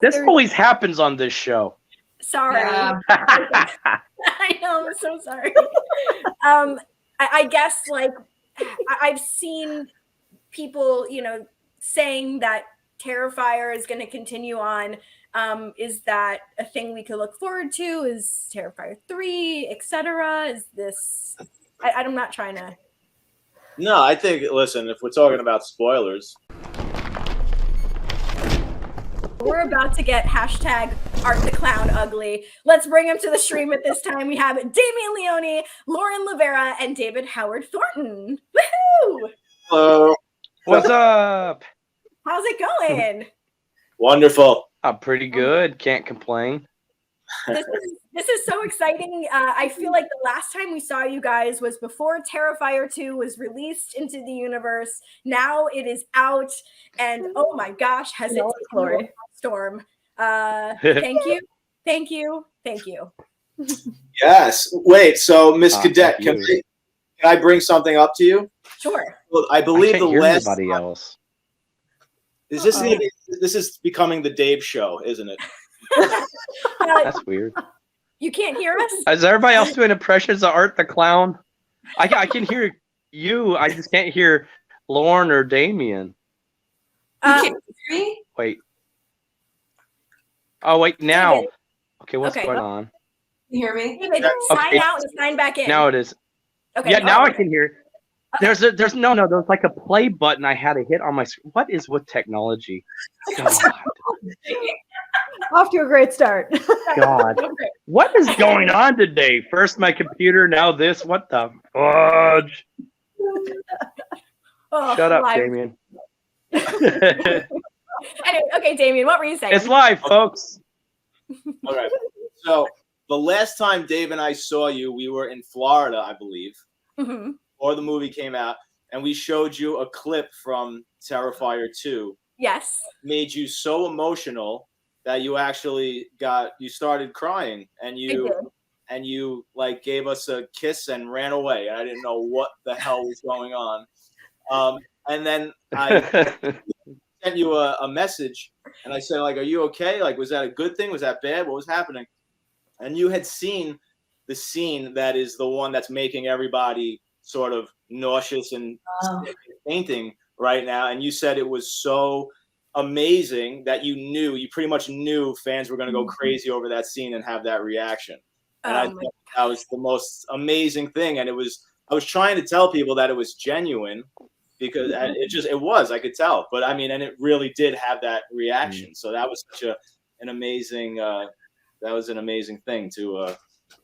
This always happens on this show. Sorry. Yeah. I know, I'm so sorry. I guess like I've seen people, you know, saying that Terrifier is going to continue on. Is that a thing we could look forward to? Is Terrifier 3, etc.? Is this? I'm not trying to. No, I think. Listen, if we're talking about spoilers, we're about to get hashtag Art the Clown ugly. Let's bring him to the stream at this time. We have Damien Leone, Lauren LaVera, and David Howard Thornton. Woohoo! hello. What's up? How's it going? Wonderful. I'm pretty good. Can't complain. This is so exciting. I feel like the last time we saw you guys was before Terrifier 2 was released into the universe. Now it is out, and oh my gosh, has it taken a storm? Thank you, thank you, thank you. Yes. Wait. So, Miss Cadet, can I bring something up to you? Sure. Well, I believe I can't the hear last. anybody else. Is this this is becoming the Dave show, isn't it? That's weird. You can't hear us? Is everybody else doing impressions of Art the Clown? I can hear you. I just can't hear Lauren or Damien. You can't hear me? Wait. Oh, wait, now. David. Okay, what's Okay. going on? Can you hear me? David, sign out and sign back in. Now it is. Okay. Yeah, now I can hear. There's no, there's like a play button I had to hit on my screen. What is with technology? God. Off to a great start. God. What is going on today? First my computer, now this. What the fudge? Oh, Shut up, live. Damien. Anyway, okay, Damien, what were you saying? It's live, folks. All right. So the last time Dave and I saw you, we were in Florida, I believe, Mhm. or the movie came out, and we showed you a clip from Terrifier 2. Yes. Made you so emotional that you actually started crying, and you like gave us a kiss and ran away. I didn't know what the hell was going on. And then I sent you a message, and I said, like, are you okay? Like, was that a good thing? Was that bad? What was happening? And you had seen the scene that is the one that's making everybody sort of nauseous and fainting right now. And you said it was so amazing that you pretty much knew fans were going to go crazy over that scene and have that reaction. And I thought that was the most amazing thing. And I was trying to tell people that it was genuine, because it was, I could tell. But I mean, and it really did have that reaction. So that was such an amazing, that was an amazing thing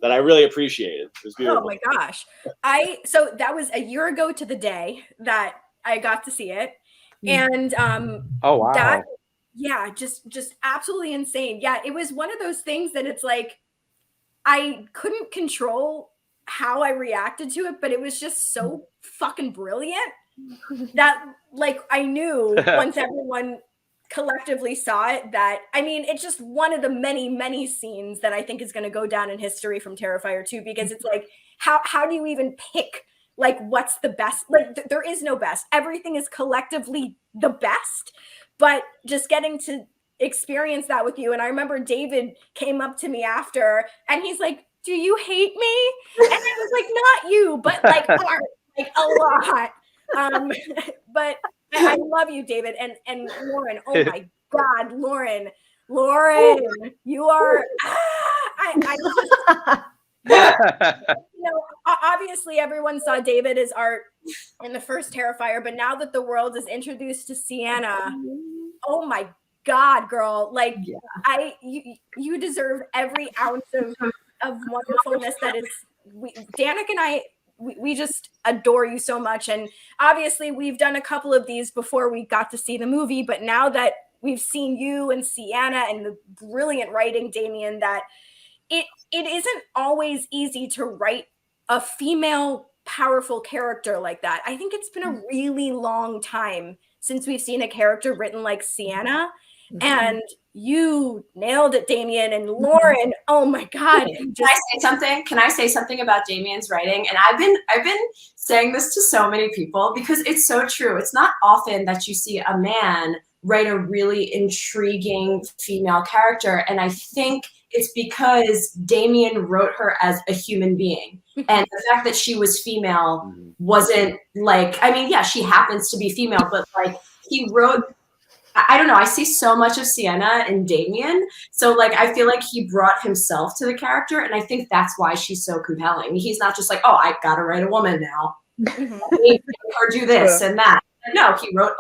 that I really appreciated. It was beautiful. Oh my gosh. So that was a year ago to the day that I got to see it. And oh wow. That, yeah, just absolutely insane. Yeah, it was one of those things that it's like I couldn't control how I reacted to it, but it was just so fucking brilliant that like I knew once everyone collectively saw it that, I mean, it's just one of the many scenes that I think is going to go down in history from Terrifier 2, because it's like how do you even pick like what's the best? Like there is no best. Everything is collectively the best, but just getting to experience that with you. And I remember David came up to me after and he's like, do you hate me? And I was like, not you, but like art, like a lot. But I love you, David, and Lauren. Oh my God, Lauren, you are. Obviously, everyone saw David as art in the first Terrifier, but now that the world is introduced to Sienna, oh my God, girl! Like, you deserve every ounce of wonderfulness that is. Danica and I. We just adore you so much. And obviously we've done a couple of these before we got to see the movie, but now that we've seen you and Sienna and the brilliant writing, Damien, that it isn't always easy to write a female powerful character like that. I think it's been a really long time since we've seen a character written like Sienna. And you nailed it, Damien. And Lauren, oh my God. Can I say something? Can I say something about Damien's writing? And I've been saying this to so many people because it's so true. It's not often that you see a man write a really intriguing female character. And I think it's because Damien wrote her as a human being. And the fact that she was female wasn't like, I mean, yeah, she happens to be female, but like he wrote, I don't know, I see so much of Sienna and Damien. So like, I feel like he brought himself to the character. And I think that's why she's so compelling. He's not just like, oh, I gotta write a woman now. Or do this and that. No, he wrote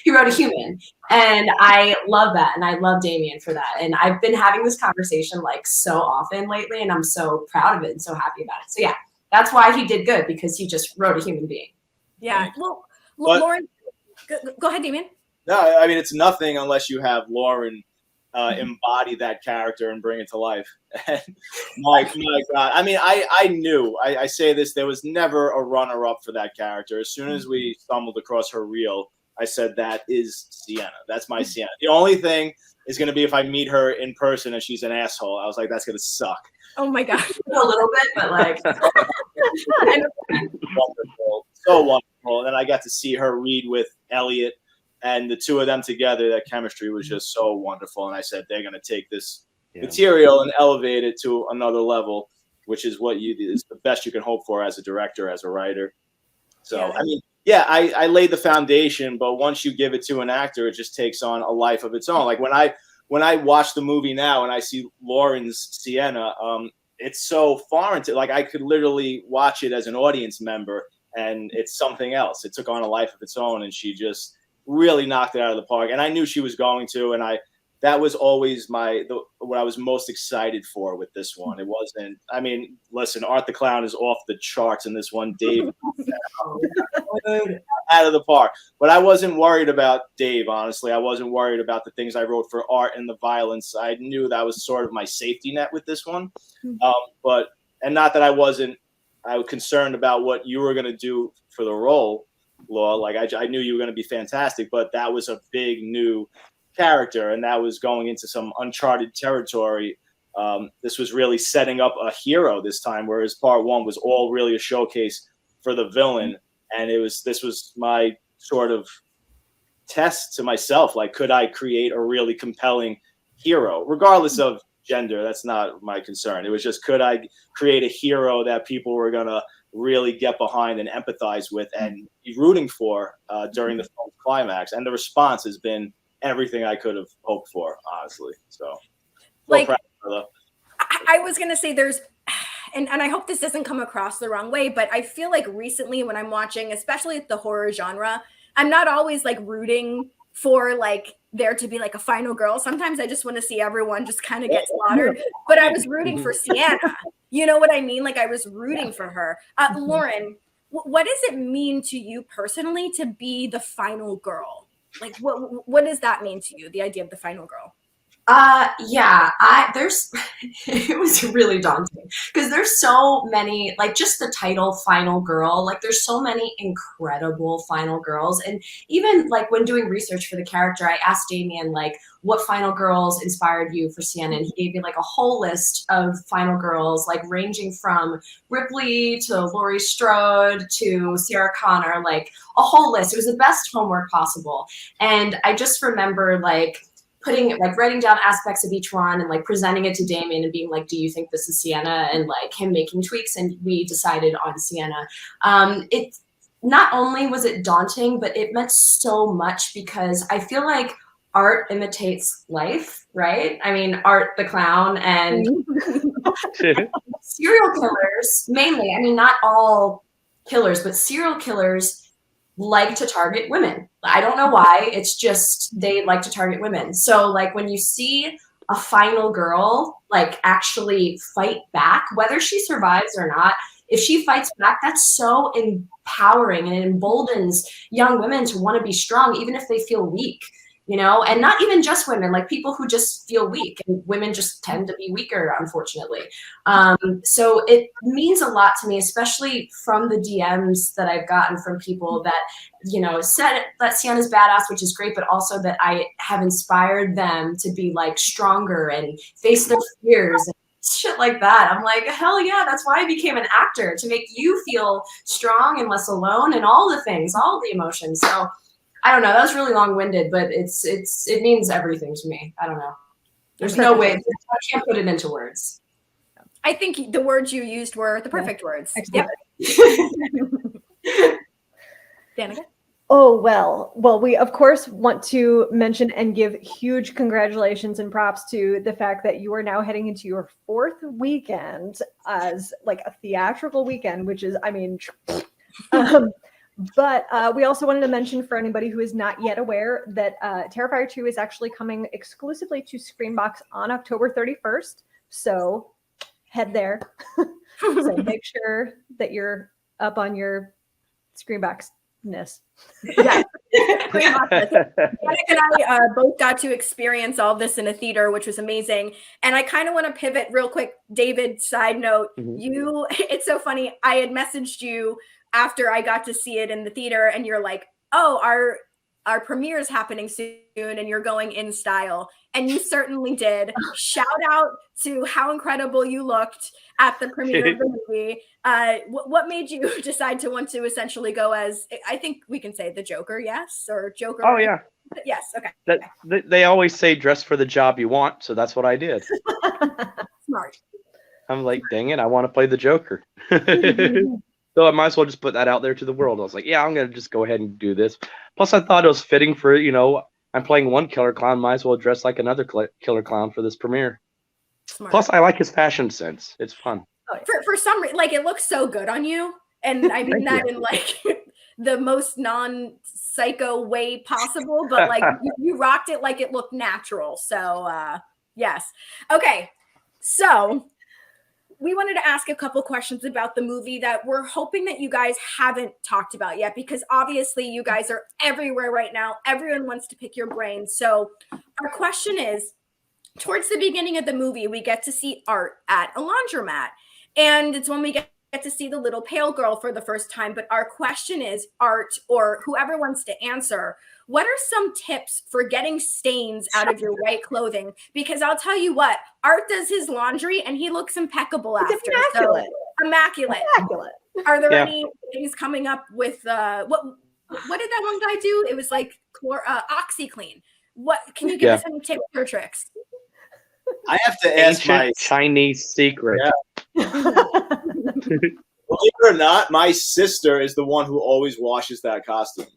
he wrote a human. And I love that. And I love Damien for that. And I've been having this conversation like so often lately, and I'm so proud of it and so happy about it. So yeah, that's why he did good, because he just wrote a human being. Yeah. Well, Lauren, go ahead, Damien. No, I mean, it's nothing unless you have Lauren embody that character and bring it to life. And my God. I mean, I knew, I say this, there was never a runner-up for that character. As soon as we stumbled across her reel, I said, that is Sienna. That's my Sienna. The only thing is going to be if I meet her in person and she's an asshole. I was like, that's going to suck. Oh my God. A little bit, but like. Wonderful. So wonderful. And then I got to see her read with Elliot. And the two of them together, that chemistry was just so wonderful. And I said, they're going to take this material and elevate it to another level, which is what is the best you can hope for as a director, as a writer. So, I mean, yeah, I laid the foundation, but once you give it to an actor, it just takes on a life of its own. Like when I watch the movie now and I see Lauren's Sienna, it's so foreign to, like, I could literally watch it as an audience member, and it's something else. It took on a life of its own, and she just really knocked it out of the park. And I knew she was going to, and that was always what I was most excited for with this one. It wasn't, I mean, listen, Art the Clown is off the charts in this one. Dave out of the park. But I wasn't worried about Dave, honestly. I wasn't worried about the things I wrote for Art and the violence. I knew that was sort of my safety net with this one. And not that I was concerned about what you were going to do for the role, Law. Like I knew you were going to be fantastic, but that was a big new character, and that was going into some uncharted territory. This was really setting up a hero this time, whereas part one was all really a showcase for the villain. And this was my sort of test to myself. Like, could I create a really compelling hero, regardless of gender? That's not my concern. It was just, could I create a hero that people were going to really get behind and empathize with and be rooting for during the film's climax? And the response has been everything I could have hoped for, honestly. So, like, I was going to say there's, and I hope this doesn't come across the wrong way, but I feel like recently when I'm watching, especially the horror genre, I'm not always like rooting for like there to be like a final girl. Sometimes I just want to see everyone just kind of get slaughtered, but I was rooting for Sienna. You know what I mean? Like, I was rooting for her. Lauren, what does it mean to you personally to be the final girl? Like, what does that mean to you, the idea of the final girl? It was really daunting because there's so many, like, just the title Final Girl, like there's so many incredible final girls. And even like when doing research for the character, I asked Damien, like, what final girls inspired you for Sienna? And he gave me like a whole list of final girls, like ranging from Ripley to Laurie Strode to Sarah Connor, like a whole list. It was the best homework possible. And I just remember like writing down aspects of each one and like presenting it to Damien and being like, do you think this is Sienna? And like him making tweaks, and we decided on Sienna. It not only was it daunting, but it meant so much because I feel like art imitates life, right? I mean, Art the Clown and serial killers mainly. I mean, not all killers, but serial killers like to target women. I don't know why. It's just they like to target women. So like when you see a final girl like actually fight back, whether she survives or not, if she fights back, that's so empowering, and it emboldens young women to want to be strong, even if they feel weak. You know, and not even just women, like people who just feel weak, and women just tend to be weaker, unfortunately. So it means a lot to me, especially from the DMs that I've gotten from people that, you know, said that Sienna's badass, which is great, but also that I have inspired them to be like stronger and face their fears and shit like that. I'm like, hell yeah, that's why I became an actor, to make you feel strong and less alone and all the things, all the emotions. So I don't know. That was really long-winded, but it means everything to me. I don't know. There's no way. I can't put it into words. I think the words you used were the perfect words. Excellent. Yep. Danica? Oh, well, we of course want to mention and give huge congratulations and props to the fact that you are now heading into your 4th weekend as like a theatrical weekend, which is, I mean, but we also wanted to mention for anybody who is not yet aware that Terrifier 2 is actually coming exclusively to Screenbox on October 31st. So head there. So make sure that you're up on your Screenbox-ness. Yeah. Danica and I both got to experience all this in a theater, which was amazing. And I kind of want to pivot real quick. David, side note, it's so funny. I had messaged you after I got to see it in the theater, and you're like, oh, our premiere is happening soon and you're going in style. And you certainly did. Shout out to how incredible you looked at the premiere of the movie. What made you decide to want to essentially go as, I think we can say the Joker, yes? Or Joker? Oh, yeah. Yes, okay. They always say dress for the job you want, so that's what I did. Smart. I'm like, dang it, I want to play the Joker. So I might as well just put that out there to the world. I was like, yeah, I'm going to just go ahead and do this. Plus, I thought it was fitting for, I'm playing one killer clown, might as well dress like another killer clown for this premiere. Smart. Plus, I like his fashion sense. It's fun. For some reason, like, it looks so good on you. And I mean that in, like, the most non-psycho way possible. But, like, you rocked it like it looked natural. So, yes. Okay. So we wanted to ask a couple questions about the movie that we're hoping that you guys haven't talked about yet, because obviously you guys are everywhere right now. Everyone wants to pick your brain. So our question is, towards the beginning of the movie, we get to see Art at a laundromat. And it's when we get to see the little pale girl for the first time. But our question is, Art, or whoever wants to answer, what are some tips for getting stains out of your white clothing? Because I'll tell you what, Art does his laundry and he looks impeccable after. Immaculate. So, immaculate. Are there any things coming up with what did that one guy do? It was like OxyClean. What can you give us any tips or tricks? I have to ask my Chinese secret. Yeah. Believe it or not, my sister is the one who always washes that costume.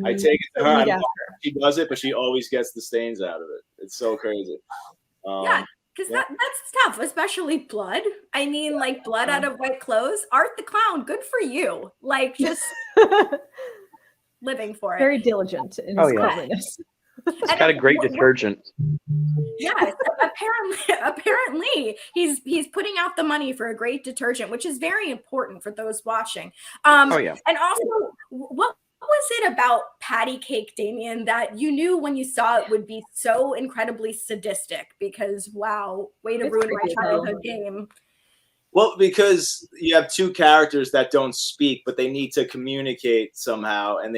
I take it to her. I don't know how she does it, but she always gets the stains out of it. It's so crazy. Yeah, because that's tough, especially blood. I mean, like, blood out of white clothes. Art the clown, good for you. Like, just living for it. Very diligent in his cleanliness. It's got a great detergent. Yes, apparently he's putting out the money for a great detergent, which is very important for those watching. And also, what was it about Patty Cake, Damien, that you knew when you saw it would be so incredibly sadistic? Because wow, way to ruin my childhood game. Well, because you have two characters that don't speak, but they need to communicate somehow, and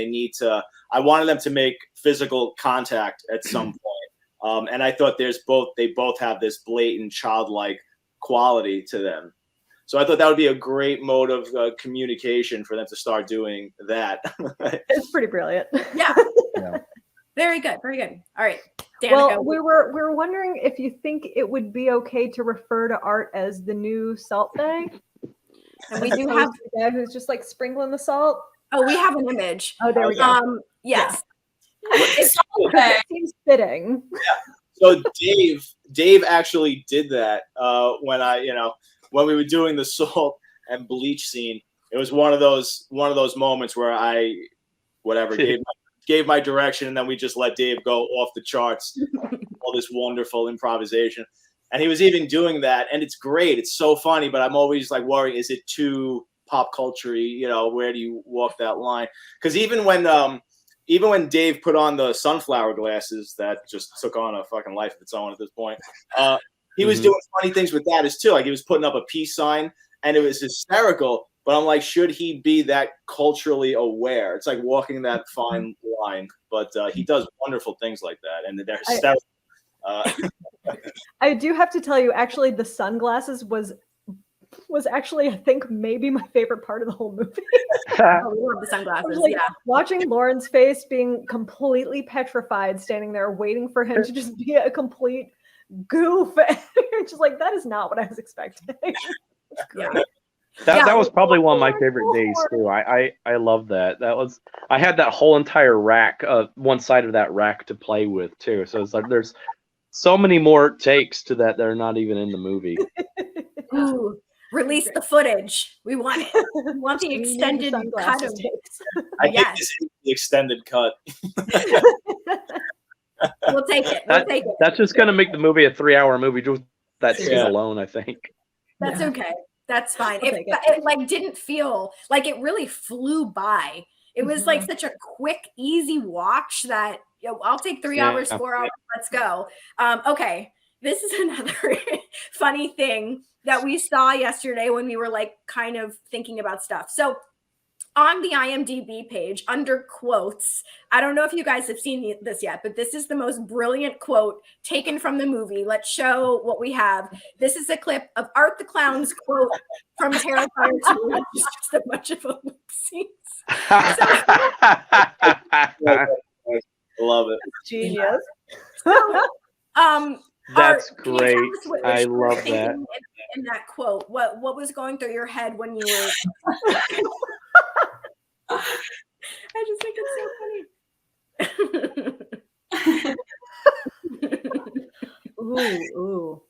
I wanted them to make physical contact at some point. And I thought they both have this blatant childlike quality to them. So I thought that would be a great mode of communication for them to start doing that. It's pretty brilliant. Yeah. Very good. Very good. All right. Danica. Well, we were wondering if you think it would be okay to refer to Art as the new Salt Bae. And we do have the guy who's just like sprinkling the salt. Oh, we have an image. Oh, there we go. Yes. It seems fitting. Yeah. So Dave actually did that when we were doing the salt and bleach scene. It was one of those moments where I gave my direction, and then we just let Dave go off the charts. All this wonderful improvisation, and he was even doing that, and it's great. It's so funny, but I'm always like worrying: is it too pop culture-y? Where do you walk that line? Because even when Dave put on the sunflower glasses that just took on a fucking life of its own at this point, he was doing funny things with that as too. Like he was putting up a peace sign, and it was hysterical. But I'm like, should he be that culturally aware? It's like walking that fine line. But he does wonderful things like that, and they're hysterical. I do have to tell you, actually, the sunglasses was was actually, I think, maybe my favorite part of the whole movie. Oh, we love the sunglasses. Like, Yeah. watching Lauren's face being completely petrified, standing there waiting for him to just be a complete goof. Just like, that is not what I was expecting. Yeah. That was probably one of my favorite days too. I love that. I had that whole entire rack, one side of that rack to play with too. So it's like there's so many more takes to that are not even in the movie. Ooh, release the footage. We want it. We want the extended cut of I think this is the extended cut. We'll take it. We'll take it. That's just gonna make the movie a 3-hour movie just that scene alone, I think. That's okay. That's fine. It like didn't feel like it really flew by. It was like such a quick, easy watch that I'll take 3 hours, 4 hours. Let's go. Okay. This is another funny thing that we saw yesterday when we were like kind of thinking about stuff. So on the IMDb page under quotes, I don't know if you guys have seen this yet, but this is the most brilliant quote taken from the movie. Let's show what we have. This is a clip of Art the Clown's quote from Terrifier 2, which is just a bunch of ellipses. Love it. Genius. That's Art, can you great. tell us what I you were love that. thinking in that quote. What was going through your head when you were? I just think it's so funny. Ooh.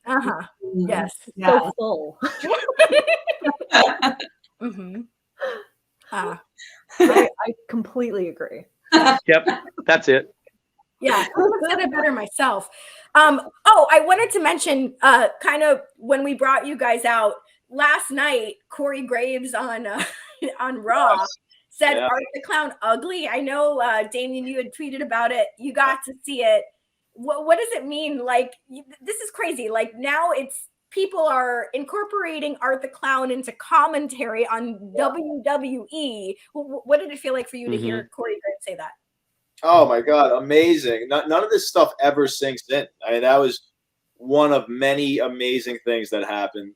Uh-huh. Yes. So full. I completely agree. Yep, that's it. Yeah, I couldn't have said it better myself. I wanted to mention kind of when we brought you guys out last night, Corey Graves on Raw said Art the Clown ugly. I know, Damien, you had tweeted about it. You got to see it. What does it mean? Like, this is crazy. Like, now people are incorporating Art the Clown into commentary on WWE. What did it feel like for you to hear Corey Graves say that? Oh my God, amazing. None of this stuff ever sinks in. I mean, that was one of many amazing things that happened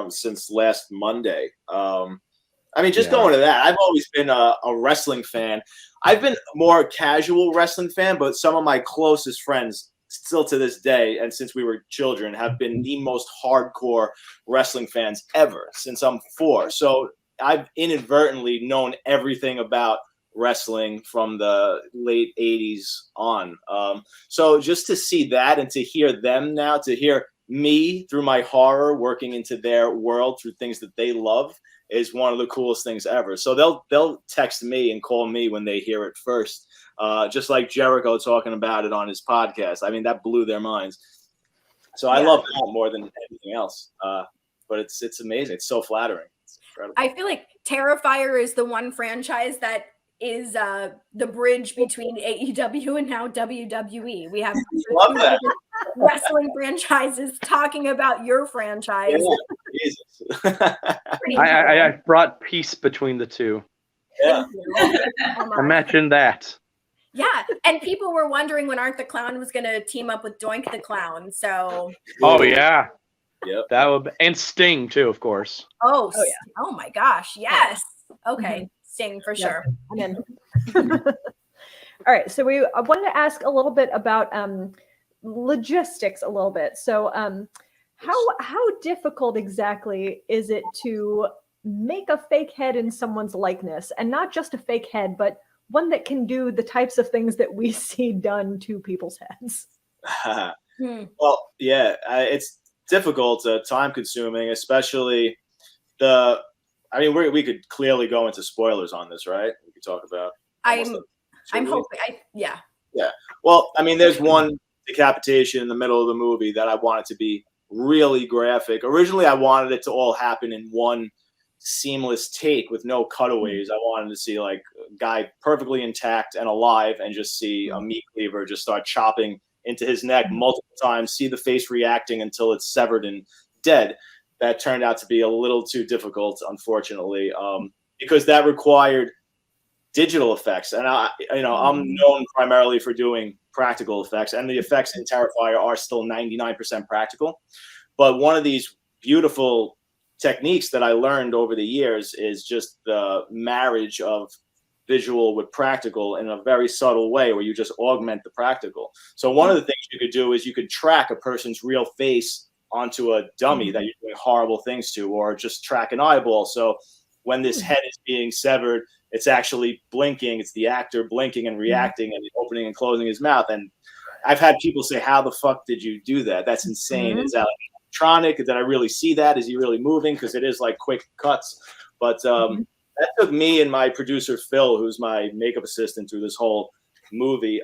since last Monday. I mean, just going to that, I've always been a wrestling fan. I've been more casual wrestling fan, but some of my closest friends still to this day, and since we were children, have been the most hardcore wrestling fans ever since I'm 4. So I've inadvertently known everything about wrestling from the late 80s on. So just to see that and to hear them now, to hear me through my horror working into their world through things that they love is one of the coolest things ever. So they'll text me and call me when they hear it first. Just like Jericho talking about it on his podcast. I mean, that blew their minds. So I love that more than anything else. But it's amazing. It's so flattering. It's incredible. I feel like Terrifier is the one franchise that is the bridge between AEW and now WWE. We have wrestling franchises talking about your franchise. Yeah, Jesus. I brought peace between the two. Yeah. Imagine that. Yeah, and people were wondering when Art the Clown was going to team up with Doink the Clown. So. Oh yeah. Yep. That would and Sting too, of course. Oh yeah. Oh my gosh. Yes. Okay. Sting for sure. I'm in. All right. So I wanted to ask a little bit about logistics a little bit. So how difficult exactly is it to make a fake head in someone's likeness, and not just a fake head, but one that can do the types of things that we see done to people's heads? Well, yeah, it's difficult, time consuming, especially we could clearly go into spoilers on this, right? We could talk about. I'm hoping. Yeah. Well, I mean, there's one decapitation in the middle of the movie that I wanted to be really graphic. Originally, I wanted it to all happen in one seamless take with no cutaways. I wanted to see like a guy perfectly intact and alive, and just see a meat cleaver just start chopping into his neck multiple times, see the face reacting until it's severed and dead. That turned out to be a little too difficult, unfortunately, because that required digital effects. And I'm known primarily for doing practical effects, and the effects in Terrifier are still 99% practical. But one of these beautiful techniques that I learned over the years is just the marriage of visual with practical in a very subtle way, where you just augment the practical. So one of the things you could do is you could track a person's real face onto a dummy that you're doing horrible things to, or just track an eyeball. So when this head is being severed, it's actually blinking. It's the actor blinking and reacting and opening and closing his mouth. And I've had people say, how the fuck did you do that? That's insane. Is that electronic? Did I really see that? Is he really moving? Because it is like quick cuts. But that took me and my producer, Phil, who's my makeup assistant through this whole movie,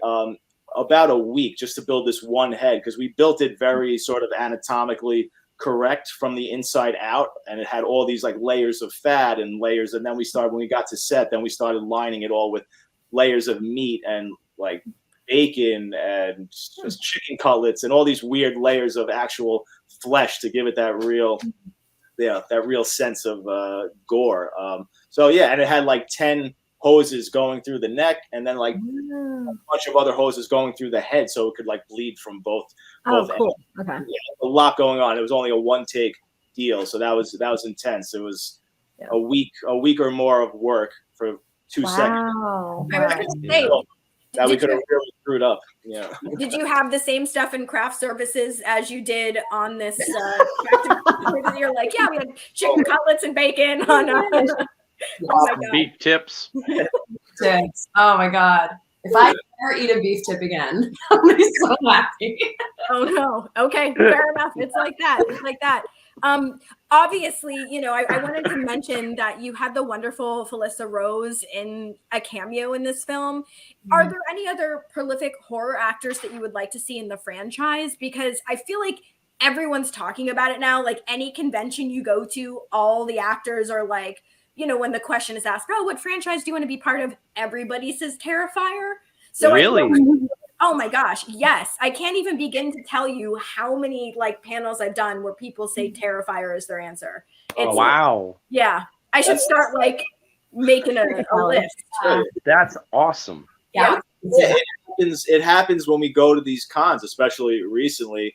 about a week just to build this one head, because we built it very sort of anatomically correct from the inside out, and it had all these like layers of fat and layers. And then when we got to set, then we started lining it all with layers of meat and like bacon and just chicken cutlets and all these weird layers of actual flesh to give it that real sense of gore. So yeah, and it had like 10 hoses going through the neck, and then like a bunch of other hoses going through the head, so it could like bleed from both Cool. ends. Okay. Yeah, a lot going on. It was only a one take deal, so that was intense. It was a week or more of work for 2 seconds. Wow. I was going to say, that we could have really screwed up. Yeah. did you have the same stuff in craft services as you did on this? You're like, yeah, we had chicken cutlets and bacon on. Oh my God. Beef tips. Oh my God. If I ever eat a beef tip again, I'll be so happy. Oh no. Okay, fair enough. It's like that. It's like that. Obviously, I wanted to mention that you had the wonderful Felissa Rose in a cameo in this film. Are there any other prolific horror actors that you would like to see in the franchise? Because I feel like everyone's talking about it now. Like any convention you go to, all the actors are like, when the question is asked, oh, what franchise do you want to be part of? Everybody says Terrifier. So really? Oh my gosh, yes. I can't even begin to tell you how many like panels I've done where people say Terrifier is their answer. Oh, wow. Yeah. I should start like making a list. That's awesome. Yeah. It happens when we go to these cons, especially recently.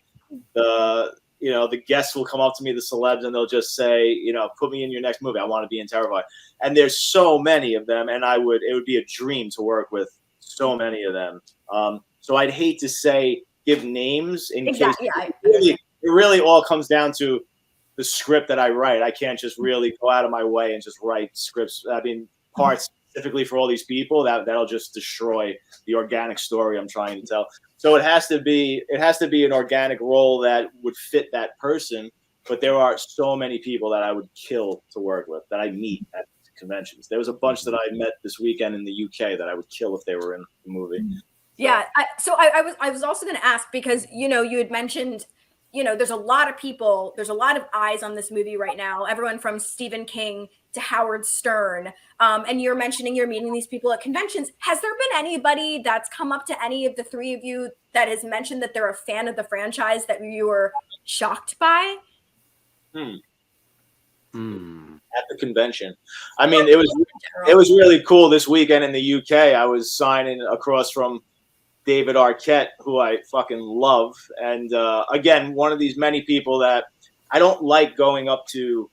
The guests will come up to me, the celebs, and they'll just say, put me in your next movie. I want to be in Terrifier. And there's so many of them, and it would be a dream to work with so many of them. So I'd hate to give names in case. Yeah, it really all comes down to the script that I write. I can't just really go out of my way and just write scripts. I mean, parts specifically for all these people that'll just destroy the organic story I'm trying to tell. So it has to be an organic role that would fit that person. But there are so many people that I would kill to work with, that I meet at conventions. There was a bunch that I met this weekend in the UK that I would kill if they were in the movie. Yeah. I was also going to ask, because, you had mentioned, there's a lot of people, there's a lot of eyes on this movie right now. Everyone from Stephen King to Howard Stern. And you're mentioning you're meeting these people at conventions. Has there been anybody that's come up to any of the three of you that has mentioned that they're a fan of the franchise that you were shocked by? At the convention. I mean, it was really cool this weekend in the UK. I was signing across from David Arquette, who I fucking love. And again, one of these many people that I don't like going up to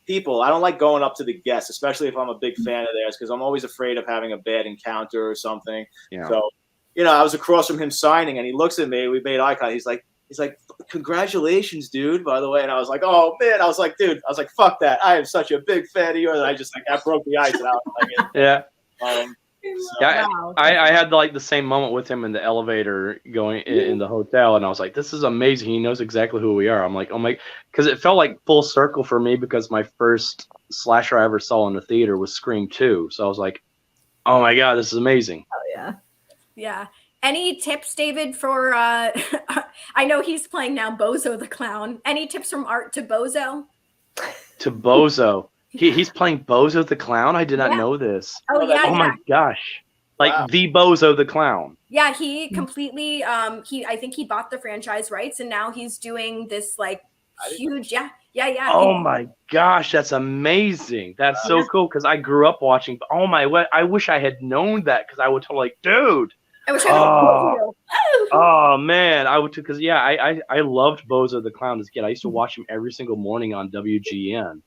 people. I don't like going up to the guests, especially if I'm a big fan of theirs, because I'm always afraid of having a bad encounter or something. Yeah. So, I was across from him signing, and he looks at me. We made eye contact. He's like, congratulations, dude, by the way. And I was like, oh, man. I was like, dude, fuck that. I am such a big fan of yours. And I broke the ice. And I was like, yeah. I had like the same moment with him in the elevator going in the hotel, and I was like, this is amazing. He knows exactly who we are. I'm like, oh my, because it felt like full circle for me, because my first slasher I ever saw in the theater was Scream 2. So I was like, oh my God, this is amazing. Oh yeah. Yeah. Any tips, David, for I know he's playing now Bozo the Clown. Any tips from Art to Bozo? To Bozo. He's playing Bozo the Clown? I did not know this. Oh, yeah. Oh, my gosh. Like the Bozo the Clown. Yeah, he completely, I think he bought the franchise rights, and now he's doing this like huge, Yeah. Oh my gosh, that's amazing. That's so cool because I grew up watching. Oh my, what? I wish I had known that because I would tell like, dude. I wish I would have told you. Oh man, I would too because yeah, I loved Bozo the Clown as a kid. I used to watch him every single morning on WGN.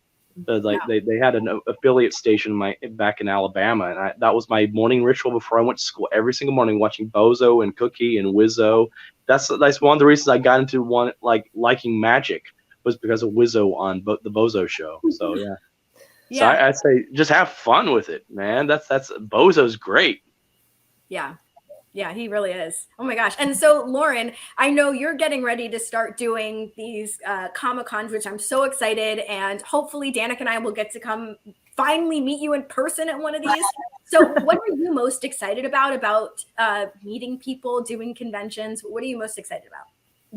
Like they had an affiliate station back in Alabama, and that was my morning ritual before I went to school. Every single morning, watching Bozo and Cookie and Wizzo. That's one of the reasons I got into liking magic was because of Wizzo on the Bozo show. So yeah. So I say just have fun with it, man. That's Bozo's great. Yeah. Yeah, he really is. Oh my gosh. And so, Lauren, I know you're getting ready to start doing these Comic-Cons, which I'm so excited. And hopefully Danica and I will get to come finally meet you in person at one of these. So what are you most excited about meeting people, doing conventions? What are you most excited about?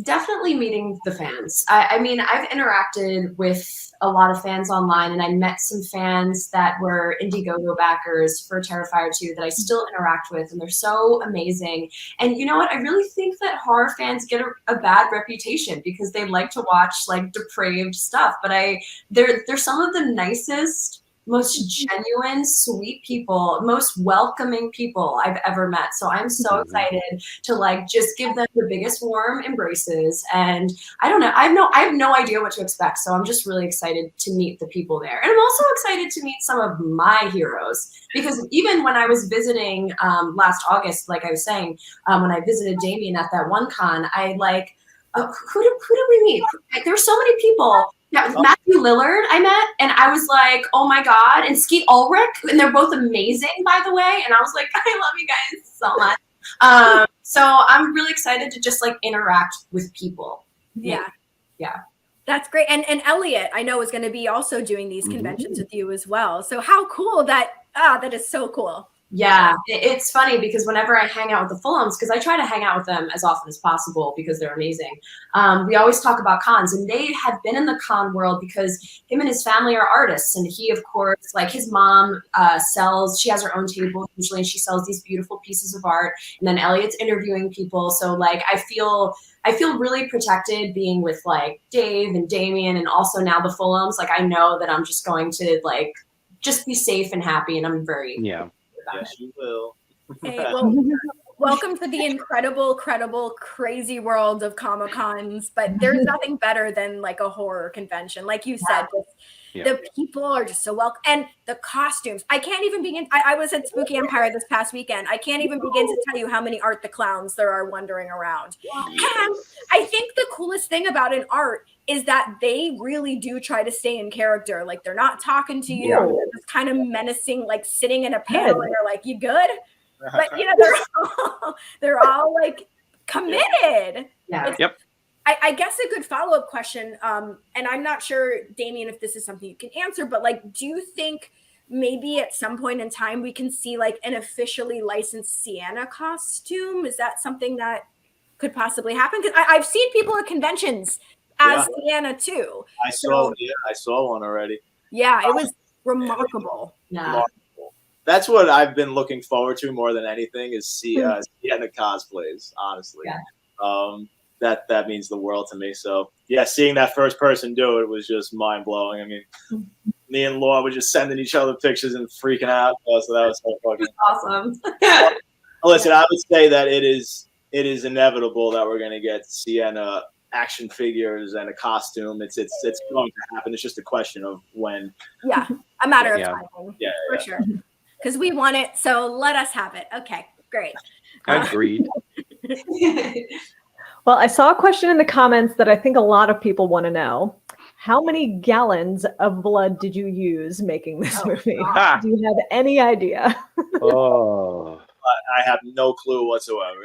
Definitely meeting the fans. I mean, I've interacted with a lot of fans online, and I met some fans that were Indiegogo backers for Terrifier 2 that I still interact with, and they're so amazing. And you know what? I really think that horror fans get a bad reputation because they like to watch like depraved stuff, but they're some of the nicest, most genuine, sweet people, most welcoming people I've ever met. So I'm so excited to like just give them the biggest warm embraces. And I don't know, I have no idea what to expect. So I'm just really excited to meet the people there. And I'm also excited to meet some of my heroes, because even when I was visiting last August, like I was saying, when I visited Damien at that one con, I like, who did we meet? There were so many people. Yeah, Matthew Lillard I met, and I was like, oh my God, and Skeet Ulrich, and they're both amazing, by the way, and I was like, I love you guys so much. So I'm really excited to just like interact with people. Yeah. That's great. And Elliot, I know, is going to be also doing these conventions with you as well. So how cool that is so cool. Yeah, it's funny because whenever I hang out with the Fulhams, because I try to hang out with them as often as possible because they're amazing, we always talk about cons, and they have been in the con world because him and his family are artists, and he, of course, like his mom she has her own table usually, and she sells these beautiful pieces of art, and then Elliot's interviewing people, so like I feel really protected being with like Dave and Damien, and also now the Fulhams. Like I know that I'm just going to like just be safe and happy, and I'm very Yes, you will. Hey, well, welcome to the incredible, crazy world of Comic-Cons. But there's nothing better than like a horror convention. Like you said, the people are just so welcome. And the costumes. I can't even begin. I was at Spooky Empire this past weekend. I can't even begin to tell you how many Art the Clowns there are wandering around. And I think the coolest thing about an art is that they really do try to stay in character. Like they're not talking to you. They're just kind of menacing, like sitting in a panel and they're like, you good? But you know, they're all like committed. I guess a good follow-up question, and I'm not sure, Damien, if this is something you can answer, but like, do you think maybe at some point in time we can see like an officially licensed Sienna costume? Is that something that could possibly happen? Because I've seen people at conventions as Sienna too. I saw one already. Yeah, it was remarkable. That's what I've been looking forward to more than anything is Sienna cosplays, honestly. That means the world to me. So yeah, seeing that first person do it was just mind blowing. I mean, me and Laura were just sending each other pictures and freaking out. So that was so fucking awesome. Listen, I would say that it is inevitable that we're gonna get Sienna action figures and a costume. It's going to happen. It's just a question of when. Yeah, a matter of timing. Yeah, for sure. Because we want it, so let us have it. Okay, great. Agreed. Well, I saw a question in the comments that I think a lot of people want to know. How many gallons of blood did you use making this movie? Do you have any idea? I have no clue whatsoever.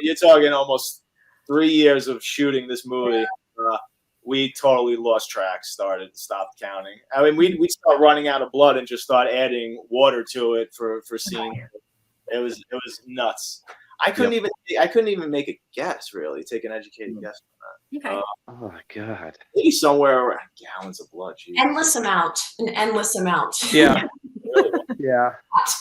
You're talking almost 3 years of shooting this movie. We totally lost track, stopped counting. I mean, we start running out of blood and just start adding water to it for scenes. It was nuts. I couldn't even make a guess, really, take an educated guess on that. Okay. Oh my God. Maybe somewhere around gallons of blood. An endless amount. Yeah. Yeah.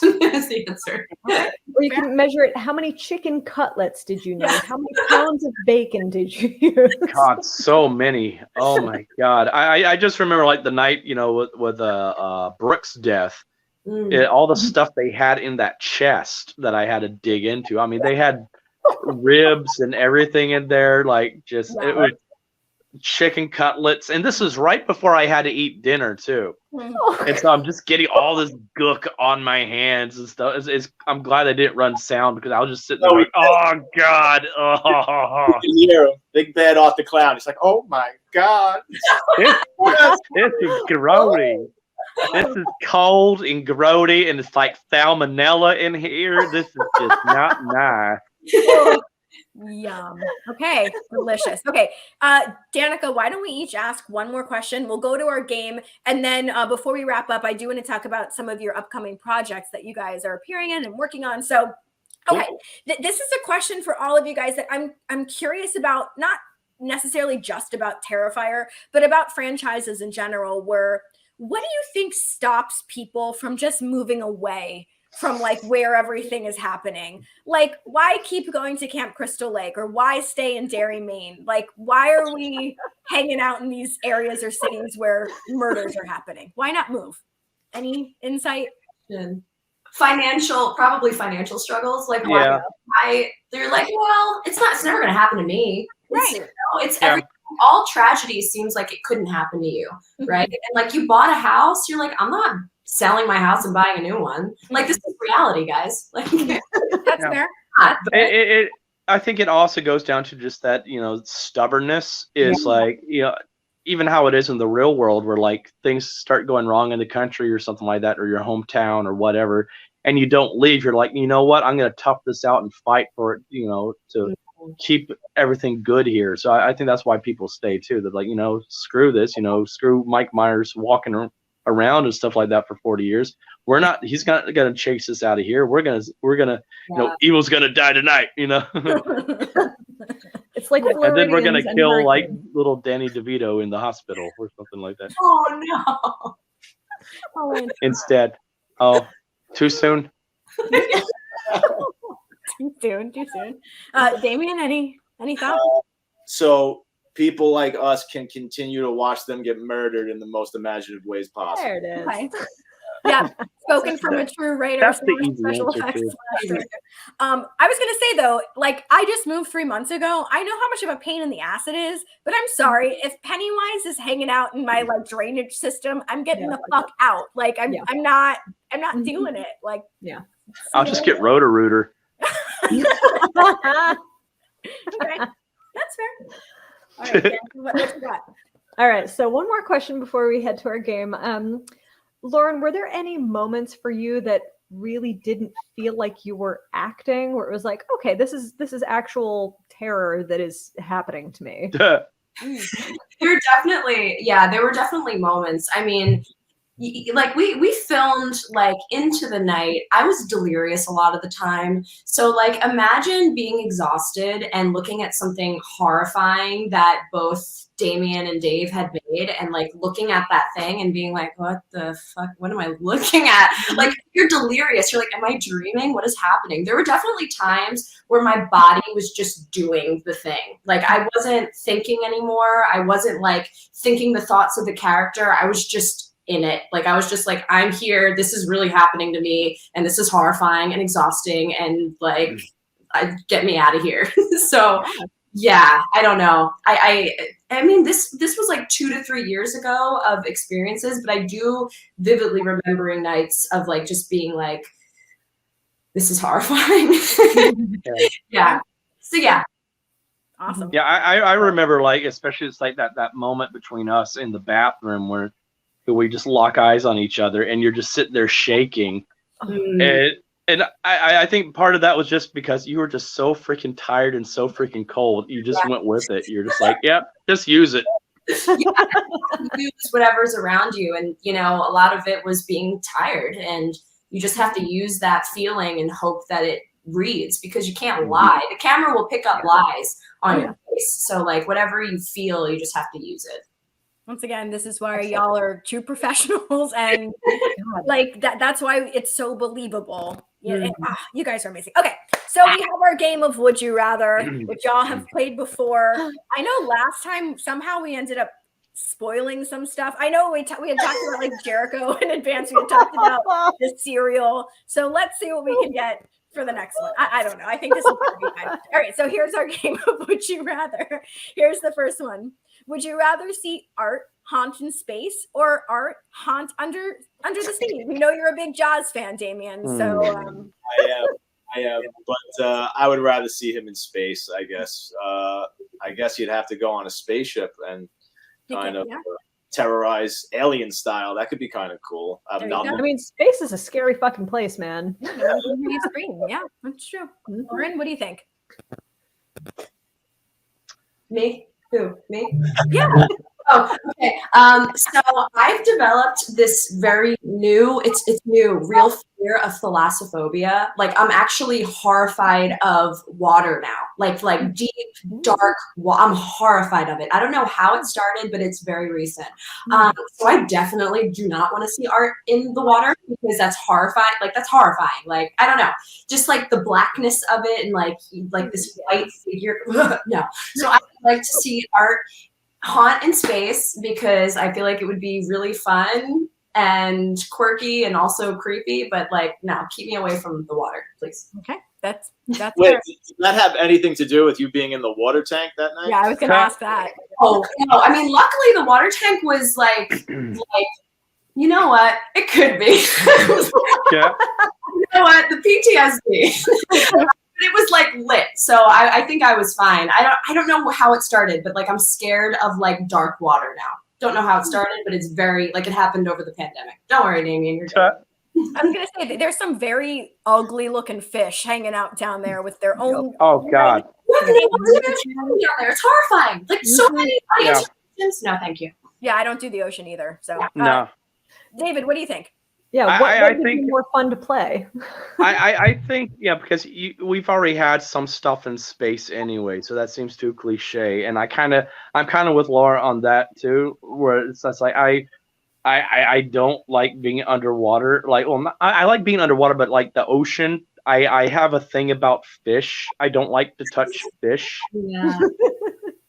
Is the answer. Or you can measure it. How many chicken cutlets did you need? How many pounds of bacon did you use? God, so many. Oh my God. I just remember like the night, with Brooke's death, all the stuff they had in that chest that I had to dig into. I mean, they had ribs and everything in there, like just it was chicken cutlets, and this was right before I had to eat dinner too. And so I'm just getting all this gook on my hands and stuff. I'm glad I didn't run sound because I was just sitting there like, oh God. Oh. You hear him, Big Bad off the cloud. He's like, oh my God. This is grody. This is cold and grody, and it's like salmonella in here. This is just not nice. Yum. Okay, delicious. Okay, Danica, why don't we each ask one more question? We'll go to our game, and then before we wrap up, I do want to talk about some of your upcoming projects that you guys are appearing in and working on. So, okay, this is a question for all of you guys that I'm curious about, not necessarily just about Terrifier, but about franchises in general. What do you think stops people from just moving away from like where everything is happening? Like, why keep going to Camp Crystal Lake, or why stay in Derry, Maine? Like, why are we hanging out in these areas or cities where murders are happening? Why not move? Any insight? Probably financial struggles. Like, why? They're like, well, it's never going to happen to me. Right. All tragedy seems like it couldn't happen to you, right? And like, you bought a house, you're like, I'm not selling my house and buying a new one. Like, this is reality, guys. Like, that's fair. I think it also goes down to just that, stubbornness is like, even how it is in the real world, where like things start going wrong in the country or something like that, or your hometown or whatever, and you don't leave. You're like, you know what? I'm going to tough this out and fight for it, to keep everything good here. So I think that's why people stay too. They're like, screw this, screw Mike Myers walking around and stuff like that for 40 years. He's not gonna chase us out of here. We're gonna evil's gonna die tonight, It's like, and then we're gonna kill like little Danny DeVito in the hospital or something like that. Oh no. Instead. Oh, too soon. Too soon. Damien, any thoughts? So people like us can continue to watch them get murdered in the most imaginative ways possible. There it is. Okay. Yeah, spoken from a true writer. That's the easy answer too. I was gonna say though, like, I just moved 3 months ago. I know how much of a pain in the ass it is, but I'm sorry, if Pennywise is hanging out in my like drainage system, I'm getting the fuck out. Like, I'm not doing it. Like, I'll just get Roto-Rooter. Okay, that's fair. All right, Dan, what you got? All right, so one more question before we head to our game. Lauren, were there any moments for you that really didn't feel like you were acting, where it was like, okay, this is actual terror that is happening to me? There were definitely moments. I mean, like we filmed like into the night. I was delirious a lot of the time. So like, imagine being exhausted and looking at something horrifying that both Damien and Dave had made, and like looking at that thing and being like, what the fuck? What am I looking at? Like, you're delirious. You're like, am I dreaming? What is happening? There were definitely times where my body was just doing the thing. Like, I wasn't thinking anymore. I wasn't like thinking the thoughts of the character. I was just in it. Like, I was just like, I'm here. This is really happening to me. And this is horrifying and exhausting. And like, get me out of here. So yeah, I don't know. I mean, this was like 2 to 3 years ago of experiences, but I do vividly remembering nights of like just being like, this is horrifying. Yeah. So yeah. Awesome. Yeah, I remember, like, especially it's like that moment between us in the bathroom where we just lock eyes on each other and you're just sitting there shaking. And I think part of that was just because you were just so freaking tired and so freaking cold. You just went with it. You're just like, yep, just use it. Use whatever's around you. And, you know, a lot of it was being tired. And you just have to use that feeling and hope that it reads, because you can't lie. The camera will pick up lies on your face. So, like, whatever you feel, you just have to use it. Once again, this is why y'all are true professionals, and like that's why it's so believable. Yeah, you guys are amazing. Okay, so we have our game of Would You Rather, which y'all have played before. I know last time somehow we ended up spoiling some stuff. I know we had talked about like Jericho in advance. We had talked about the cereal. So let's see what we can get for the next one. I don't know. I think this is going to be fine. All right, so here's our game of Would You Rather. Here's the first one. Would you rather see art haunt in space or art haunt under the sea? We know you're a big Jaws fan, Damien. So I am, but I would rather see him in space. I guess. I guess you'd have to go on a spaceship and kind of terrorize alien style. That could be kind of cool. I mean, space is a scary fucking place, man. Yeah, that's true. Lauren, what do you think? Me? Who? Me? Yeah. Oh, okay. So I've developed this very new, it's new, real fear of thalassophobia. Like I'm actually horrified of water now. Like deep, dark, I'm horrified of it. I don't know how it started, but it's very recent. So I definitely do not want to see art in the water because that's horrifying. Like that's horrifying. Like, I don't know. Just like the blackness of it and like this white figure. No. So I would like to see art haunt in space because I feel like it would be really fun and quirky and also creepy, but like, no, keep me away from the water, please. Okay, that's Wait, does that have anything to do with you being in the water tank that night? Yeah, I was gonna ask that. Oh no, I mean, luckily the water tank was like you know what? It could be. Yeah. You know what? The PTSD. It was like lit, so I think I was fine. I don't know how it started, but like I'm scared of like dark water now. Don't know how it started, but it's very like it happened over the pandemic. Don't worry, Damien, you're good. I was gonna say that there's some very ugly looking fish hanging out down there with their own. Oh God. Down there. It's horrifying. Like so many audience questions. No, thank you. Yeah, I don't do the ocean either. So No. David, what do you think? Yeah, what would be more fun to play? I think, because we've already had some stuff in space anyway, so that seems too cliche. And I'm kind of with Laura on that too, where it's like I don't like being underwater. Like, I like being underwater, but like the ocean, I have a thing about fish. I don't like to touch fish. Yeah.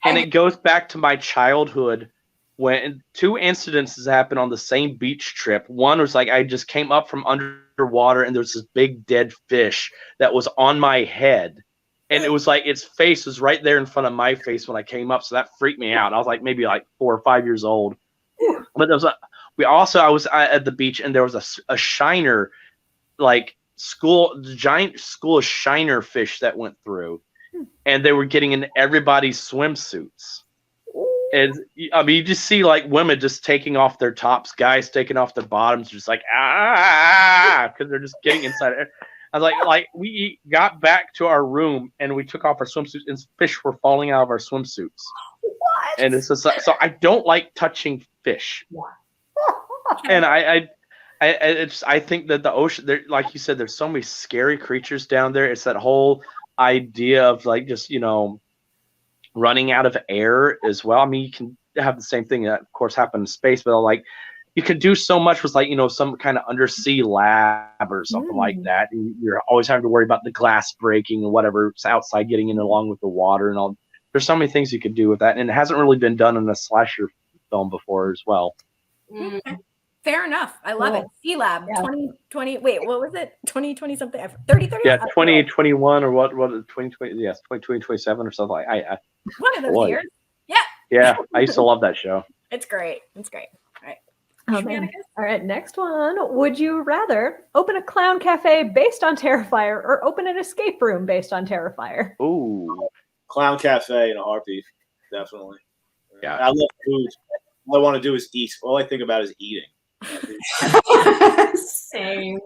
And it goes back to my childhood. When two incidences happened on the same beach trip. One was like I just came up from underwater and there's this big dead fish that was on my head. And it was like its face was right there in front of my face when I came up. So that freaked me out. I was like maybe like 4 or 5 years old. But there was I was at the beach and there was a shiner, like giant school of shiner fish that went through. And they were getting in everybody's swimsuits. And I mean, you just see like women just taking off their tops, guys taking off their bottoms, just like because they're just getting inside. I was like we got back to our room and we took off our swimsuits, and fish were falling out of our swimsuits. What? And it's just so I don't like touching fish. And I think that the ocean, there, like you said, there's so many scary creatures down there. It's that whole idea of like just running out of air as well. I mean, you can have the same thing that, of course, happen in space, but like you could do so much with like some kind of undersea lab or something like that. And you're always having to worry about the glass breaking and whatever's outside getting in along with the water and all. There's so many things you could do with that, and it hasn't really been done in a slasher film before as well. Okay. Fair enough. I love it. Sea Lab 2020. Wait, what was it? 2020 something? 3030? Yeah, 2021 or what? 2020? Yes, 2027 or something. One of those years. Yeah. Yeah, I used to love that show. It's great. It's great. All right. All right, next one. Would you rather open a clown cafe based on Terrifier or open an escape room based on Terrifier? Ooh. Clown cafe in a heartbeat, definitely. Yeah. I love food. All I want to do is eat. All I think about is eating. Same.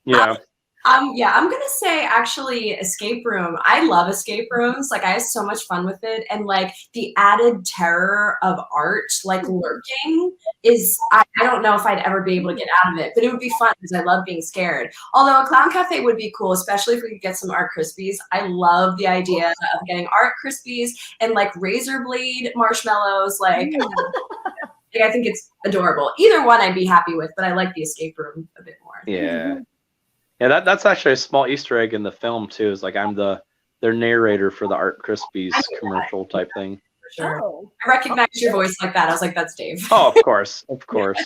Yeah. I'm gonna say actually escape room. I love escape rooms. Like I have so much fun with it, and like the added terror of art, like lurking, is I don't know if I'd ever be able to get out of it, but it would be fun because I love being scared. Although a clown cafe would be cool, especially if we could get some art Krispies. I love the idea of getting art Krispies and like razor blade marshmallows. Like Like, I think it's adorable. Either one I'd be happy with, but I like the escape room a bit more. Yeah. Yeah, that's actually a small Easter egg in the film too. Is like I'm their narrator for the Art Krispies commercial type thing. For sure. Oh, I recognized your voice like that. I was like, that's Dave. Oh, of course, of course.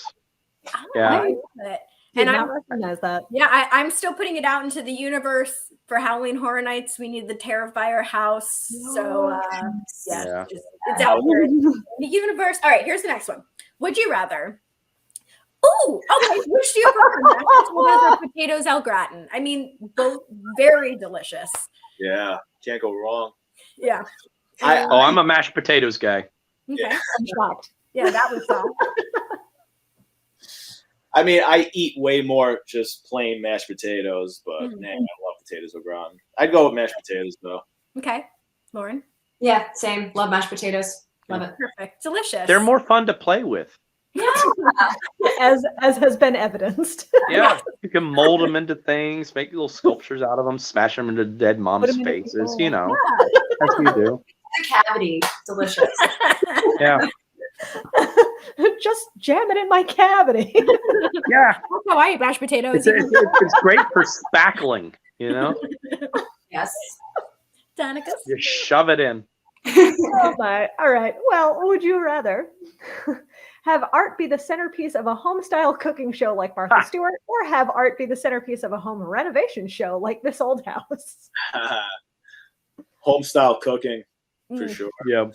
Yeah. I love it. Did And not recognize that. Yeah, I'm still putting it out into the universe for Halloween Horror Nights. We need the Terrifier house. So, Yeah. it's out there in the universe. All right, here's the next one. Would you rather? Oh, okay. Which do you prefer, mashed potatoes or potatoes au gratin? I mean, both very delicious. Yeah, can't go wrong. Yeah. I'm a mashed potatoes guy. Okay. Yeah. I'm shocked. Yeah, that was soft. I mean, I eat way more just plain mashed potatoes, but Mhm. man, I love potatoes au gratin. I'd go with mashed potatoes though. Okay. Lauren? Yeah, same. Love mashed potatoes. Love it. Perfect. Delicious. They're more fun to play with. Yeah. As has been evidenced. Yeah, you can mold them into things, make little sculptures out of them, smash them into dead mom's 'em into faces. people. You know, that's what you do. The cavity. Delicious. Yeah, Just jam it in my cavity. yeah. That's how I eat mashed potatoes. It's great for spackling. You know, Yes. Danica? you shove it in. Oh my. All right. Well, would you rather have art be the centerpiece of a home style cooking show like Martha Stewart, or have art be the centerpiece of a home renovation show like This Old House? Home style cooking for Mm. sure. Yeah.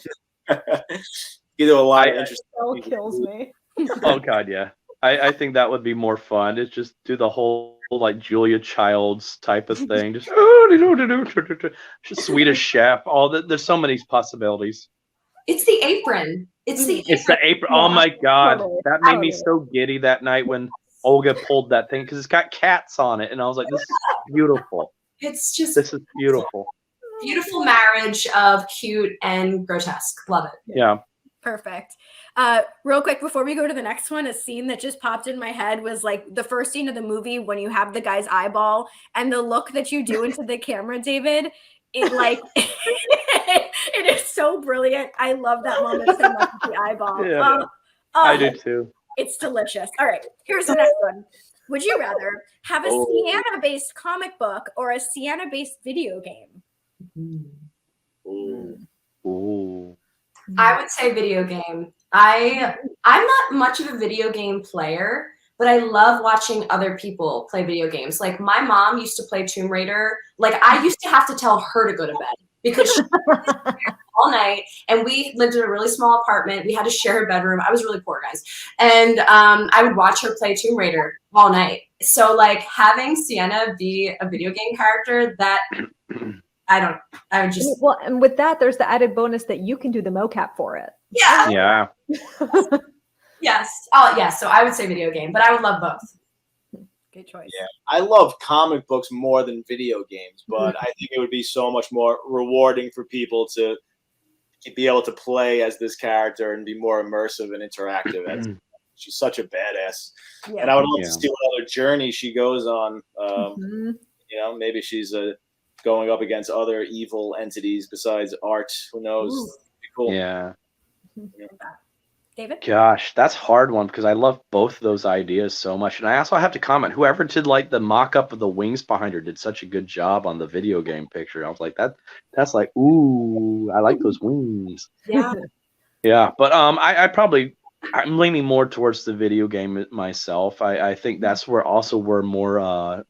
You do a lot of interesting. Still kills me. Oh God, yeah. I think that would be more fun. It's just do the whole like Julia Childs type of thing. Just Swedish Chef. There's so many possibilities. It's the apron. It's the It's the apron. Oh my God, Totally. that made me so giddy that night when Olga pulled that thing because it's got cats on it, and I was like, "This is beautiful. It's just This is beautiful." beautiful marriage of cute and grotesque. Love it. Yeah. Perfect. Real quick before we go to the next one, a scene that just popped in my head was like the first scene of the movie when you have the guy's eyeball and the look that you do into the camera, David. It like it is so brilliant. I love that moment so much with the eyeball. Yeah. I do too. It's delicious. All right, here's the next one. Would you rather have a Sienna-based comic book or a Sienna-based video game? Ooh. Ooh. I would say video game. I'm not much of a video game player, but I love watching other people play video games. Like my mom used to play Tomb Raider. Like I used to have to tell her to go to bed because she was all night, and we lived in a really small apartment. We had to share a bedroom. I was really poor, guys, and I would watch her play Tomb Raider all night. So like having Sienna be a video game character, that I would just Well, and with that, there's the added bonus that you can do the mocap for it. yeah. Yeah. Yes. Oh, yes. So I would say video game, but I would love both. Good choice. Yeah, I love comic books more than video games, but I think it would be so much more rewarding for people to be able to play as this character and be more immersive and interactive. She's such a badass, Yeah. and I would love to see what other journey she goes on. Mhm. You know, maybe she's going up against other evil entities besides art. Who knows? Ooh. Be cool. Yeah. David? Gosh, that's a hard one because I love both of those ideas so much. And I also have to comment, whoever did like the mock-up of the wings behind her did such a good job on the video game picture. I was like, that's like, ooh, I like those wings. Yeah. Yeah, but I'm leaning more towards the video game myself. I think that's where more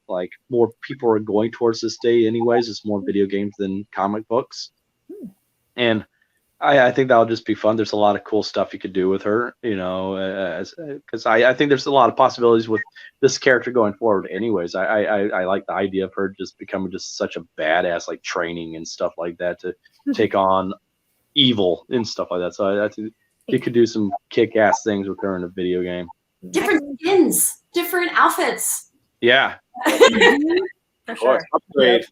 more people are going towards this day anyways. It's more video games than comic books. And I think that'll just be fun. There's a lot of cool stuff you could do with her, you know, because I think there's a lot of possibilities with this character going forward. Anyways, I like the idea of her just becoming just such a badass, like training and stuff like that to take on evil and stuff like that. So I think you could do some kick-ass things with her in a video game. Different skins, different outfits. Yeah. For Of course, sure. upgrade.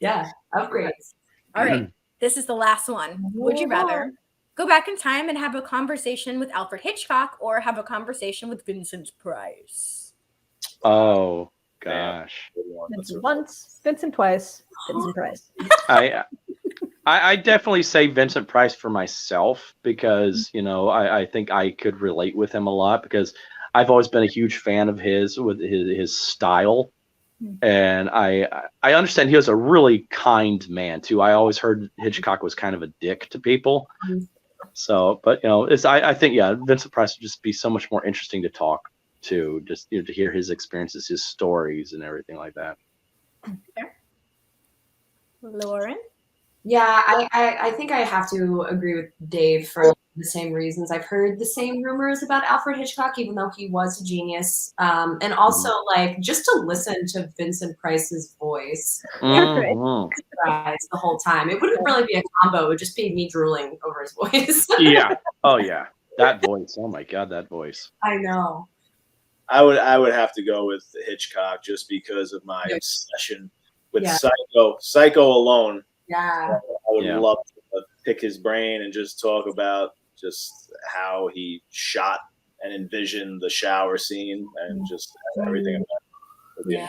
Yeah. Upgrades. All right. This is the last one. Would you rather go back in time and have a conversation with Alfred Hitchcock or have a conversation with Vincent Price? Oh gosh. Vincent once, Vincent twice, Vincent Price. I definitely say Vincent Price for myself because, I think I could relate with him a lot because I've always been a huge fan of his with his style. And I understand he was a really kind man too. I always heard Hitchcock was kind of a dick to people. So, but I think Vincent Price would just be so much more interesting to talk to, just to hear his experiences, his stories, and everything like that. Lauren? Yeah, I think I have to agree with Dave for the same reasons. I've heard the same rumors about Alfred Hitchcock, even though he was a genius. And also, like, just to listen to Vincent Price's voice the whole time. It wouldn't really be a combo. It would just be me drooling over his voice. Yeah. Oh, yeah. That voice. Oh, my God, that voice. I know. I would have to go with Hitchcock just because of my obsession with Psycho. Psycho alone. Yeah. I would love to pick his brain and just talk about just how he shot and envisioned the shower scene and just everything about it. Yeah.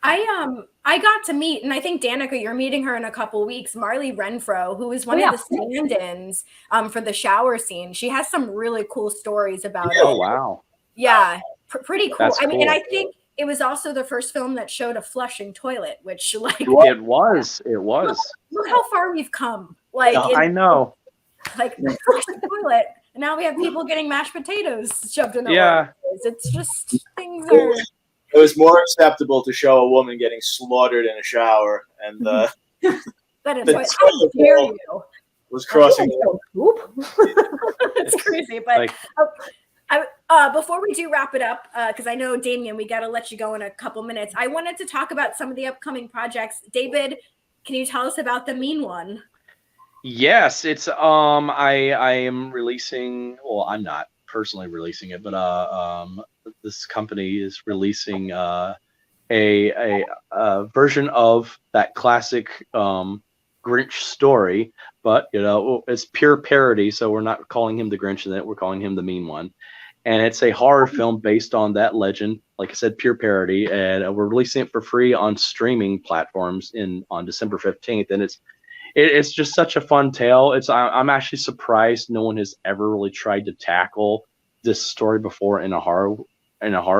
I got to meet, and I think Danica, you're meeting her in a couple weeks, Marley Renfro, who is one of the stand-ins for the shower scene. She has some really cool stories about it. Oh, wow. Yeah, pretty cool. That's mean, cool. and I think it was also the first film that showed a flushing toilet, which like it was. Look how far we've come. Like I know. Like flushing toilet, and now we have people getting mashed potatoes shoved in their orifices. It's just things are. It was more acceptable to show a woman getting slaughtered in a shower, and the how dare you? Was crossing. It's crazy, but. Before we do wrap it up, because I know, Damien, we got to let you go in a couple minutes. I wanted to talk about some of the upcoming projects. David, can you tell us about the Mean One? Yes, it's I am releasing. Well, I'm not personally releasing it, but this company is releasing a version of that classic Grinch story, but it's pure parody. So we're not calling him the Grinch in it. We're calling him the Mean One. And it's a horror film based on that legend. Like I said, pure parody. And we're releasing it for free on streaming platforms on December 15th. And it's just such a fun tale. I'm actually surprised no one has ever really tried to tackle this story before in a horror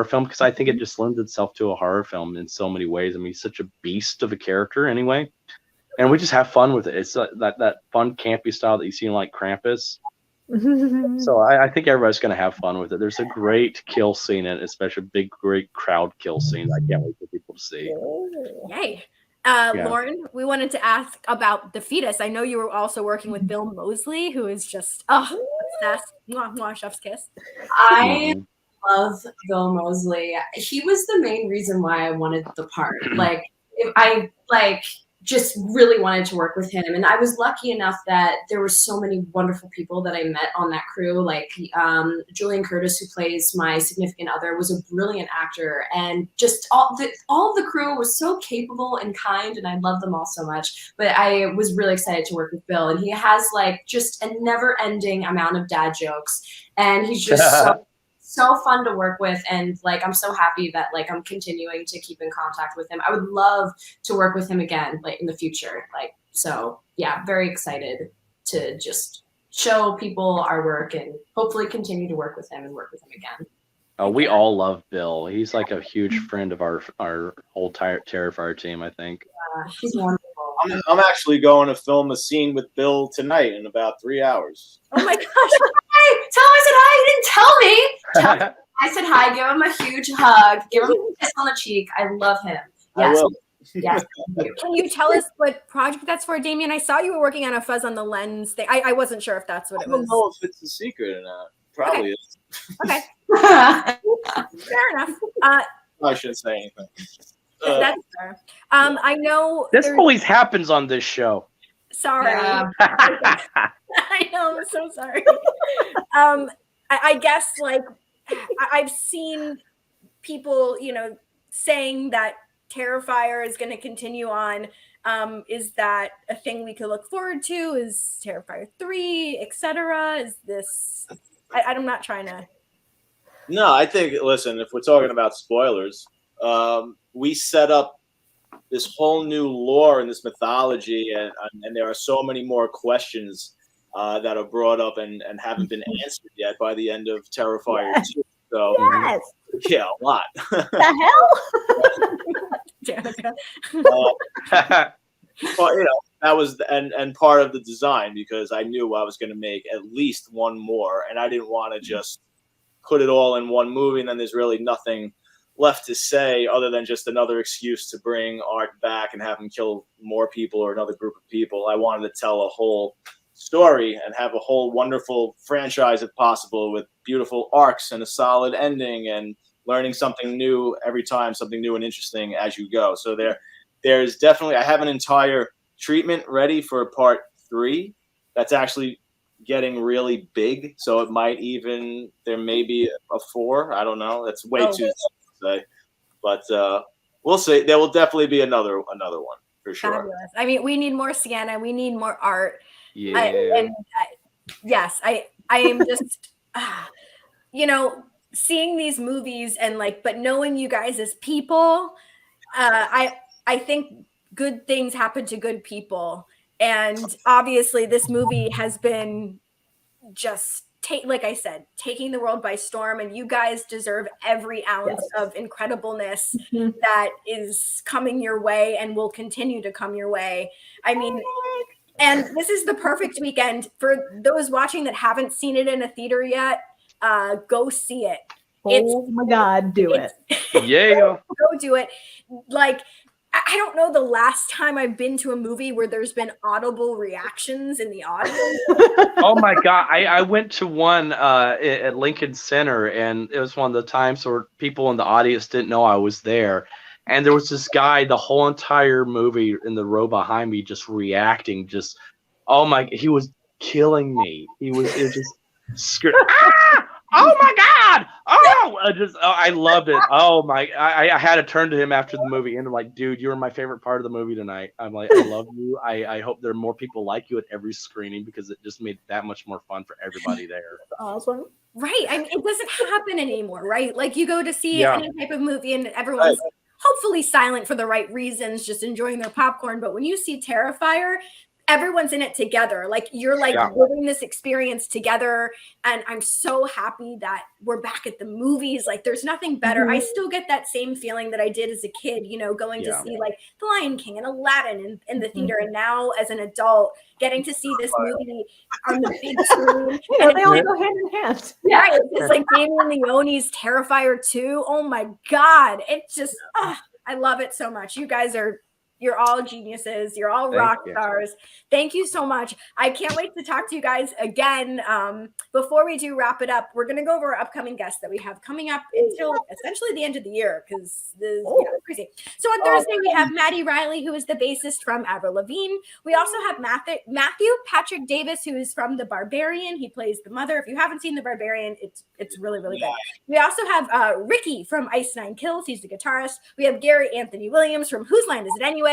film, because I think it just lends itself to a horror film in so many ways. I mean, he's such a beast of a character anyway. And we just have fun with it. It's that fun campy style that you see in like Krampus. So I think everybody's going to have fun with it. There's a great kill scene in it, especially a great crowd kill scene. I can't wait for people to see. Yay. Lauren, we wanted to ask about The Fetus. I know you were also working with Bill Moseley, who is just, obsessed. Mwah, mwah, chef's kiss. I love Bill Moseley. He was the main reason why I wanted the part. Like, I just really wanted to work with him. And I was lucky enough that there were so many wonderful people that I met on that crew. Like Julian Curtis, who plays my significant other, was a brilliant actor. And just all of the crew was so capable and kind, and I love them all so much. But I was really excited to work with Bill. And he has like just a never-ending amount of dad jokes. And he's just so fun to work with, and like I'm so happy that like I'm continuing to keep in contact with him. I would love to work with him again, like in the future. Like, so yeah, very excited to just show people our work and hopefully continue to work with him and work with him again. Oh, we all love Bill. He's like a huge friend of our whole Terrifier team, I think. He's wonderful. I'm actually going to film a scene with Bill tonight in about 3 hours. Oh my gosh. Hi, tell him I said hi. He didn't tell me. I said hi. Give him a huge hug. Give him a kiss on the cheek. I love him. Yes. I will. Yes. Thank you. Can you tell us what project that's for, Damien? I saw you were working on a Fuzz on the Lens thing. I wasn't sure if that's what it was. I don't know if it's a secret or not. Probably is. Okay. Fair enough. I shouldn't say anything. That's fair. I know this always happens on this show. Sorry. Yeah. I know. I'm so sorry. I guess like I've seen people, saying that Terrifier is going to continue on. Is that a thing we could look forward to? Is Terrifier 3, etc.? Is this? I'm not trying to. No, I think. Listen, if we're talking about spoilers, we set up this whole new lore and this mythology, and there are so many more questions that are brought up and haven't been answered yet by the end of Terrifier 2. So Yes. yeah, a lot. The Danica. Well, that was and part of the design, because I knew I was going to make at least one more, and I didn't want to just put it all in one movie and then there's really nothing left to say other than just another excuse to bring Art back and have him kill more people or another group of people. I wanted to tell a whole story and have a whole wonderful franchise if possible, with beautiful arcs and a solid ending and learning something new every time, something new and interesting as you go. So there's definitely, I have an entire treatment ready for part 3 that's actually getting really big. So it might even, there may be a 4. I don't know. That's way too soon to say. But we'll see. There will definitely be another one for sure. Fabulous. I mean, we need more Sienna. We need more art. Yeah. Yes, I am just, seeing these movies and but knowing you guys as people, I think good things happen to good people. And obviously this movie has been just like I said, taking the world by storm, and you guys deserve every ounce of incredibleness that is coming your way and will continue to come your way. I mean, and this is the perfect weekend for those watching that haven't seen it in a theater yet. Go see it. my God, do it. Yeah. Go do it. I don't know the last time I've been to a movie where there's been audible reactions in the audience. Oh my God. I went to one at Lincoln Center, and it was one of the times where people in the audience didn't know I was there. And there was this guy the whole entire movie in the row behind me just reacting, he was killing me. It was just screaming, ah! Oh my God! Oh, I loved it. Oh my! I had to turn to him after the movie, and I'm like, dude, you were my favorite part of the movie tonight. I'm like, I love you. I hope there are more people like you at every screening, because it just made that much more fun for everybody there. Awesome. Right. I mean, it doesn't happen anymore, right? Like, you go to see any type of movie and everyone's hopefully silent for the right reasons, just enjoying their popcorn. But when you see Terrifier, everyone's in it together. Like, you're living this experience together. And I'm so happy that we're back at the movies. Like, there's nothing better. I still get that same feeling that I did as a kid, going to see like The Lion King and Aladdin in the theater. And now as an adult, getting to see this movie on the big screen. And they all go hand in hand. Yeah, it's like Damien Leone's Terrifier 2. Oh my God. It's just, I love it so much. You guys you're all geniuses. You're all rock stars. Thank you so much. I can't wait to talk to you guys again. Before we do wrap it up, we're going to go over our upcoming guests that we have coming up until essentially the end of the year, because this is crazy. So on Thursday, we have Maddie Riley, who is the bassist from Avril Lavigne. We also have Matthew Patrick Davis, who is from The Barbarian. He plays the mother. If you haven't seen The Barbarian, it's really, really good. We also have Ricky from Ice Nine Kills. He's the guitarist. We have Gary Anthony Williams from Whose Line Is It Anyway?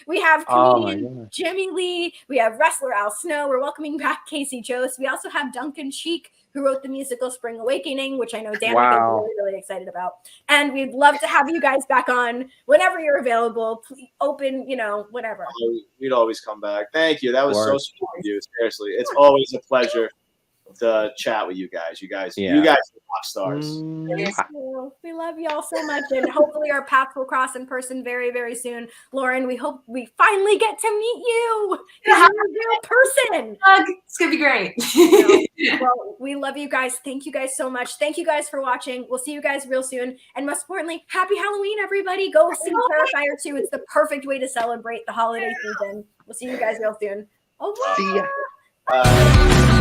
We have comedian Jimmy Lee. We have wrestler Al Snow. We're welcoming back Casey Jost. We also have Duncan Sheik, who wrote the musical Spring Awakening, which I know Danica is really, really excited about. And we'd love to have you guys back on whenever you're available. Please open, whatever. We'd always come back. Thank you. That was so sweet of you. Seriously, it's always a pleasure to chat with you guys. You guys are rock stars. We love you all so much, and hopefully our paths will cross in person very, very soon. Lauren, we hope we finally get to meet you. You're a real person. It's gonna be great. Well, we love you guys. Thank you guys so much. Thank you guys for watching. We'll see you guys real soon, and most importantly, happy Halloween, everybody. Go see Terrifier 2. It's the perfect way to celebrate the holiday season. We'll see you guys real soon. See ya.